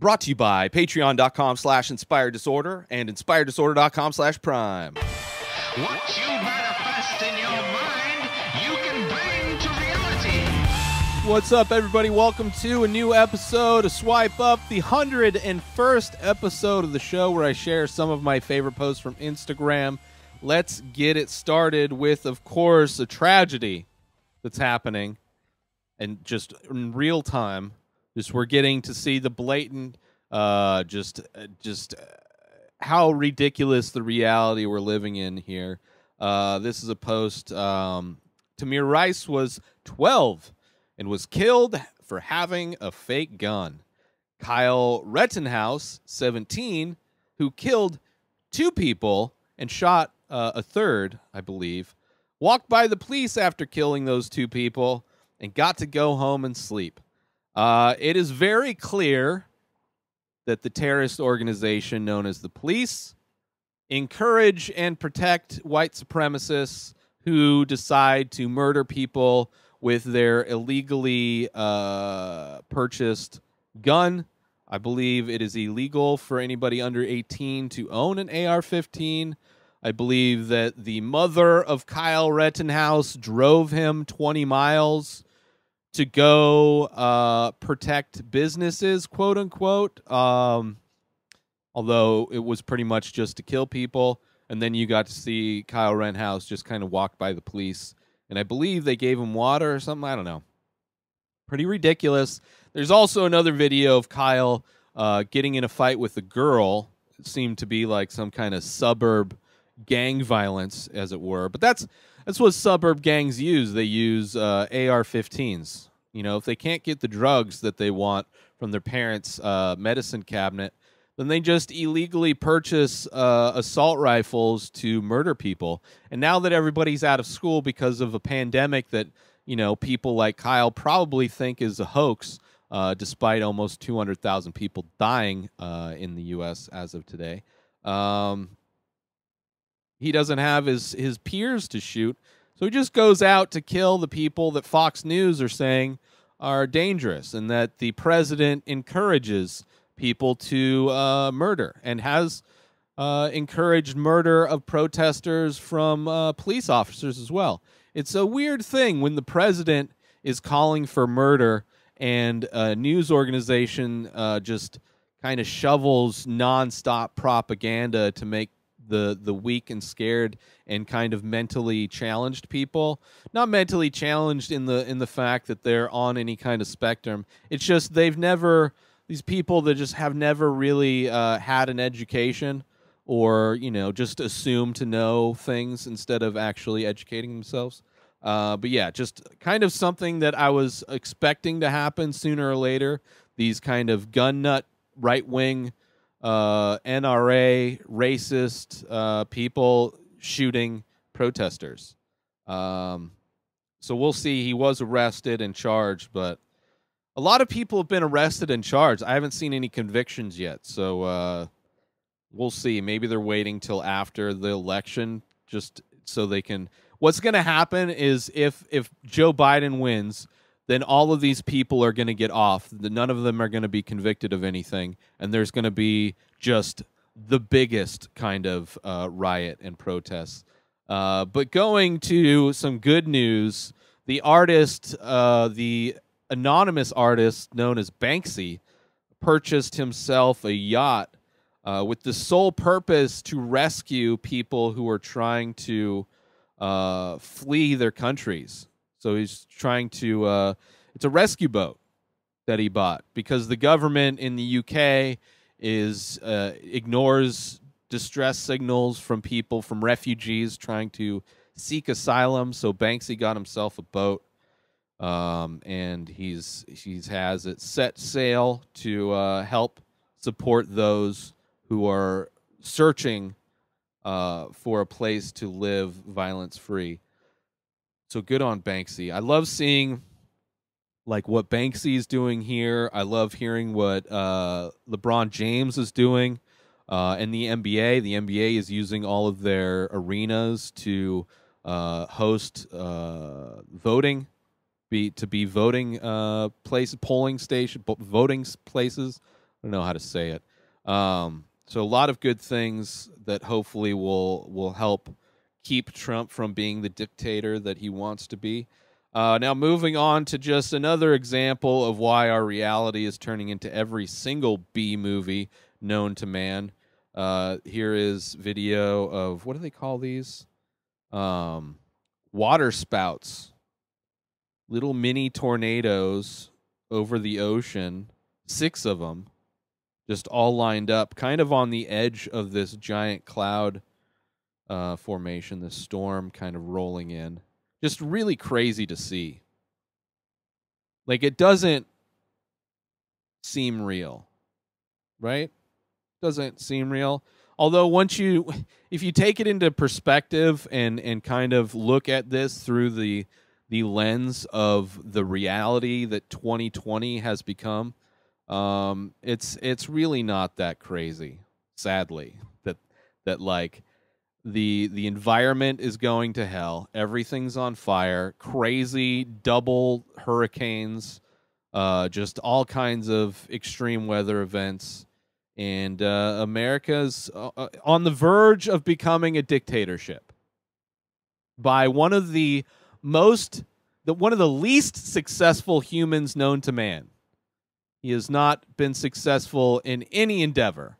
Brought to you by patreon.com/inspireddisorder and inspireddisorder.com/prime. What you manifest in your mind, you can bring to reality. What's up, everybody? Welcome to a new episode of Swipe Up, the 101st episode of the show where I share some of my favorite posts from Instagram. Let's get it started with, of course, a tragedy that's happening, and just in real time. Just we're getting to see the blatant, just how ridiculous the reality we're living in here. This is a post. Tamir Rice was 12 and was killed for having a fake gun. Kyle Rittenhouse, 17, who killed 2 people and shot a third, I believe, walked by the police after killing those 2 people and got to go home and sleep. It is very clear that the terrorist organization known as the police encourage and protect white supremacists who decide to murder people with their illegally purchased gun. I believe it is illegal for anybody under 18 to own an AR-15. I believe that the mother of Kyle Rittenhouse drove him 20 miles to go protect businesses, quote unquote. Although it was pretty much just to kill people. And then you got to see Kyle Rittenhouse just kind of walk by the police. And I believe they gave him water or something. I don't know. Pretty ridiculous. There's also another video of Kyle getting in a fight with a girl. It seemed to be like some kind of suburb gang violence, as it were. But that's what suburb gangs use. They use AR-15s. You know, if they can't get the drugs that they want from their parents' medicine cabinet, then they just illegally purchase assault rifles to murder people. And now that everybody's out of school because of a pandemic that, you know, people like Kyle probably think is a hoax, despite almost 200,000 people dying in the U.S. as of today, he doesn't have his peers to shoot, so he just goes out to kill the people that Fox News are saying are dangerous and that the president encourages people to murder and has encouraged murder of protesters from police officers as well. It's a weird thing when the president is calling for murder and a news organization just kind of shovels nonstop propaganda to make the weak and scared and kind of mentally challenged people. Not mentally challenged in the fact that they're on any kind of spectrum. It's just these people that just have never really had an education, or, you know, just assume to know things instead of actually educating themselves. But yeah, just kind of something that I was expecting to happen sooner or later. These kind of gun nut right-wing NRA racist people shooting protesters. So we'll see. He was arrested and charged, but a lot of people have been arrested and charged. I haven't seen any convictions yet, so we'll see. Maybe they're waiting till after the election just so they can. What's going to happen is if Joe Biden wins, then all of these people are going to get off. None of them are going to be convicted of anything, and there's going to be just the biggest kind of riot and protests. But going to some good news, the artist, the anonymous artist known as Banksy, purchased himself a yacht with the sole purpose to rescue people who are trying to flee their countries. So he's trying to, it's a rescue boat that he bought because the government in the UK ignores distress signals from people, from refugees trying to seek asylum. So Banksy got himself a boat, and he has it set sail to help support those who are searching for a place to live violence-free. So good on Banksy. I love seeing like what Banksy is doing here. I love hearing what LeBron James is doing in the NBA. The NBA is using all of their arenas to host voting, voting places, polling station, voting places. don't know how to say it. So a lot of good things that hopefully will help keep Trump from being the dictator that he wants to be. Now, moving on to just another example of why our reality is turning into every single B movie known to man. Here is video of, what do they call these? Water spouts. Little mini tornadoes over the ocean. 6 of them. Just all lined up, kind of on the edge of this giant cloud formation, this storm kind of rolling in. Just really crazy to see. Like, it doesn't seem real, right? Doesn't seem real. Although if you take it into perspective and kind of look at this through the lens of the reality that 2020 has become, it's really not that crazy, sadly, that like the environment is going to hell, everything's on fire, crazy double hurricanes, just all kinds of extreme weather events, and America's on the verge of becoming a dictatorship by one of the least successful humans known to man. He has not been successful in any endeavor,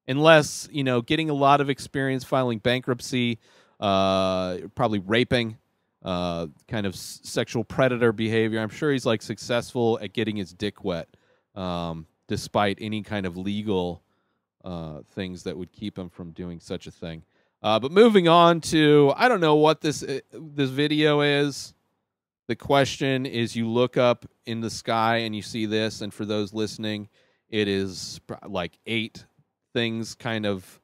unless, getting a lot of experience filing bankruptcy, probably raping, kind of sexual predator behavior. I'm sure he's like successful at getting his dick wet, despite any kind of legal things that would keep him from doing such a thing. But moving on to, I don't know what this video is. The question is, you look up in the sky and you see this, and for those listening, it is like 8 things, kind of,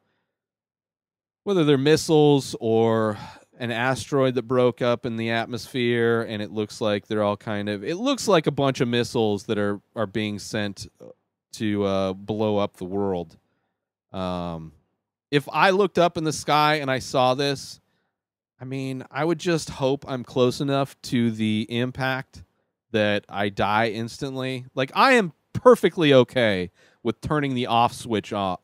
whether they're missiles or an asteroid that broke up in the atmosphere, and it looks like they're all it looks like a bunch of missiles that are being sent to blow up the world. If I looked up in the sky and I saw this, I mean, I would just hope I'm close enough to the impact that I die instantly. Like, I am perfectly okay with turning the off switch off,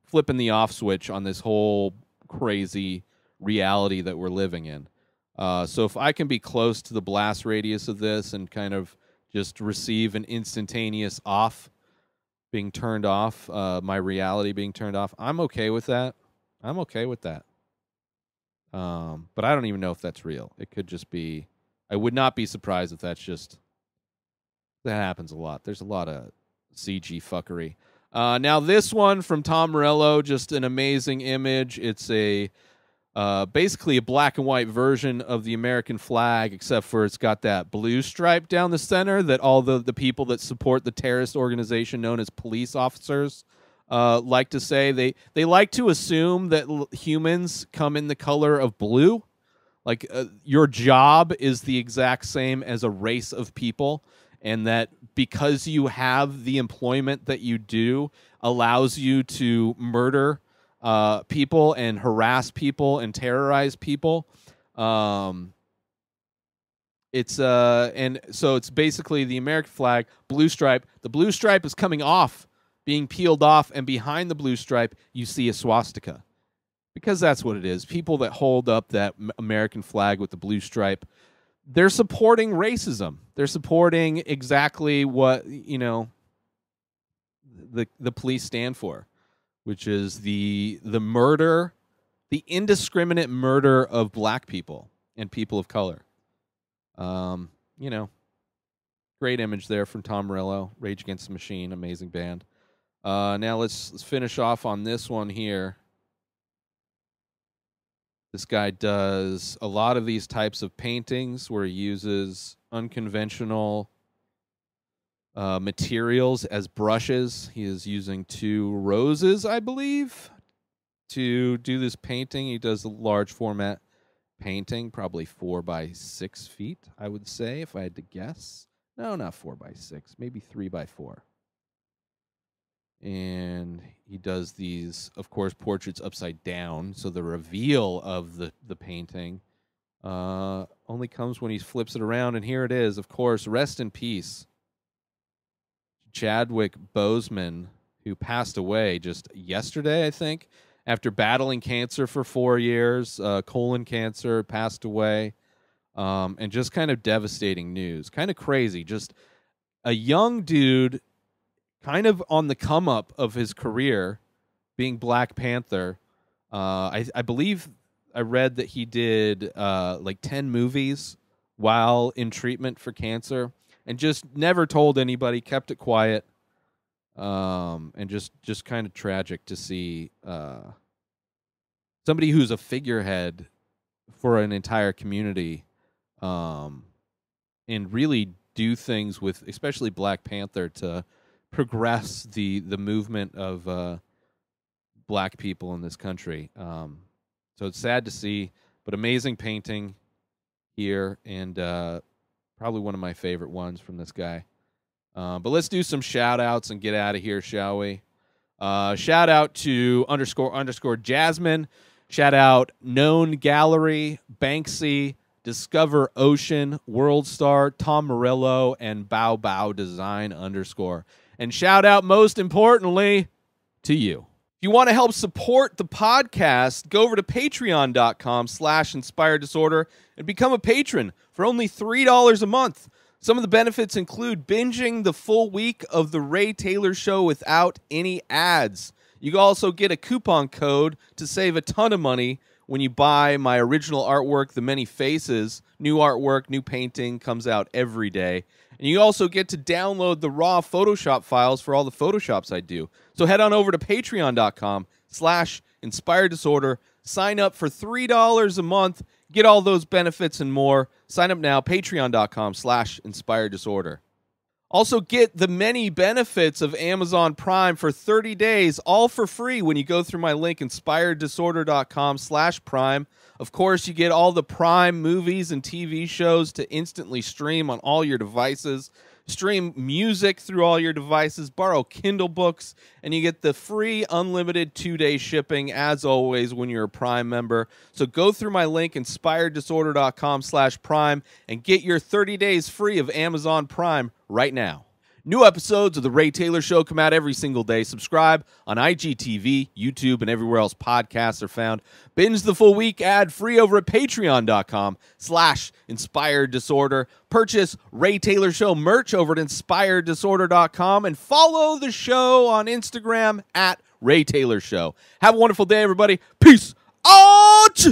flipping the off switch on this whole crazy reality that we're living in. So if I can be close to the blast radius of this and kind of just receive an instantaneous being turned off, my reality being turned off, I'm okay with that. I'm okay with that. But I don't even know if that's real. It could just be, I would not be surprised if that happens a lot. There's a lot of CG fuckery. Now this one from Tom Morello, just an amazing image. It's basically a black and white version of the American flag, except for it's got that blue stripe down the center that all the people that support the terrorist organization known as police officers like to say. They like to assume that humans come in the color of blue. Like, your job is the exact same as a race of people, and that because you have the employment that you do allows you to murder people and harass people and terrorize people. And so it's basically the American flag, blue stripe. The blue stripe is coming off, being peeled off, and behind the blue stripe you see a swastika, because that's what it is. People that hold up that American flag with the blue stripe, they're supporting racism. They're supporting exactly what the police stand for, which is the murder, the indiscriminate murder of black people and people of color. Great image there from Tom Morello, Rage Against the Machine, amazing band. Now let's finish off on this one here. This guy does a lot of these types of paintings where he uses unconventional materials as brushes. He is using 2 roses, I believe, to do this painting. He does a large format painting, probably 4 by 6 feet, I would say, if I had to guess. No, not 4 by 6, maybe 3 by 4. And he does these, of course, portraits upside down, so the reveal of the painting only comes when he flips it around. And here it is, of course. Rest in peace, Chadwick Boseman, who passed away just yesterday, I think, after battling cancer for 4 years, colon cancer, passed away, and just kind of devastating news. Kind of crazy. Just a young dude kind of on the come up of his career being Black Panther. I believe I read that he did like 10 movies while in treatment for cancer and just never told anybody, kept it quiet. And just kind of tragic to see somebody who's a figurehead for an entire community and really do things with especially Black Panther to progress the movement of Black people in this country. So it's sad to see, but amazing painting here, and probably one of my favorite ones from this guy. But let's do some shout-outs and get out of here, shall we? Shout-out to __ Jasmine. Shout-out Known Gallery, Banksy, Discover Ocean, WorldStar, Tom Morello, and Bow Bow Design _. And shout-out, most importantly, to you. If you want to help support the podcast, go over to patreon.com/inspireddisorder and become a patron for only $3 a month. Some of the benefits include binging the full week of The Ray Taylor Show without any ads. You can also get a coupon code to save a ton of money when you buy my original artwork, The Many Faces. New artwork, new painting comes out every day. And you also get to download the raw Photoshop files for all the Photoshops I do. So head on over to patreon.com/inspireddisorder. Sign up for $3 a month. Get all those benefits and more. Sign up now, patreon.com/inspireddisorder. Also get the many benefits of Amazon Prime for 30 days, all for free when you go through my link, inspireddisorder.com/prime. Of course, you get all the Prime movies and TV shows to instantly stream on all your devices. Stream music through all your devices, borrow Kindle books, and you get the free unlimited 2-day shipping, as always, when you're a Prime member. So go through my link, inspireddisorder.com/prime, and get your 30 days free of Amazon Prime right now. New episodes of The Ray Taylor Show come out every single day. Subscribe on IGTV, YouTube, and everywhere else podcasts are found. Binge the full week ad-free over at patreon.com/inspireddisorder. Purchase Ray Taylor Show merch over at inspireddisorder.com, and follow the show on Instagram at Ray Taylor Show. Have a wonderful day, everybody. Peace out!